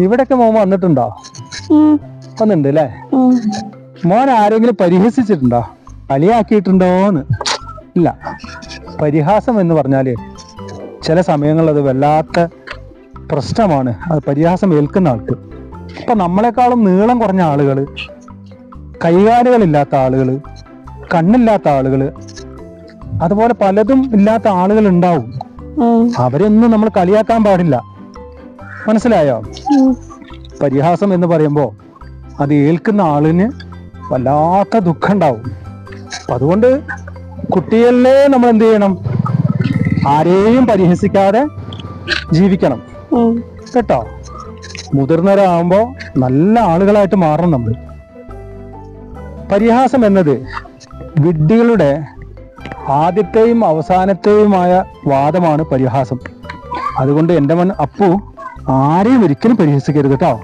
ഇവിടൊക്കെ മോൻ വന്നിട്ടുണ്ടോ? വന്നിട്ടുണ്ട് അല്ലേ? മോൻ ആരെങ്കിലും പരിഹസിച്ചിട്ടുണ്ടോ? കളിയാക്കിയിട്ടുണ്ടോന്ന്? ഇല്ല. പരിഹാസം എന്ന് പറഞ്ഞാല് ചില സമയങ്ങളിൽ അത് വല്ലാത്ത പ്രശ്നമാണ്. അത് പരിഹാസം ഏൽക്കുന്ന ആൾക്ക്. ഇപ്പൊ നമ്മളെക്കാളും നീളം കുറഞ്ഞ ആളുകള്, കൈകാലുകളില്ലാത്ത ആളുകള്, കണ്ണില്ലാത്ത ആളുകള്, അതുപോലെ പലതും ഇല്ലാത്ത ആളുകൾ ഉണ്ടാവും. അവരൊന്നും നമ്മൾ കളിയാക്കാൻ പാടില്ല. മനസ്സിലായോ? പരിഹാസം എന്ന് പറയുമ്പോ അത് ഏൽക്കുന്ന ആളിന് വല്ലാത്ത ദുഃഖം ഉണ്ടാവും. അതുകൊണ്ട് കുട്ടികളിലെ നമ്മൾ എന്ത് ചെയ്യണം? ആരെയും പരിഹസിക്കാതെ ജീവിക്കണം കേട്ടോ. മുതിർന്നവരാകുമ്പോ നല്ല ആളുകളായിട്ട് മാറണം നമ്മൾ. പരിഹാസം എന്നത് വിഡ്ഢികളുടെ ആദ്യത്തെയും അവസാനത്തെയുമായ വാദമാണ് പരിഹാസം. അതുകൊണ്ട് എൻ്റെ മൻ അപ്പു ആരെയും ഒരിക്കലും പരിഹസിക്കരുത് കേട്ടോ.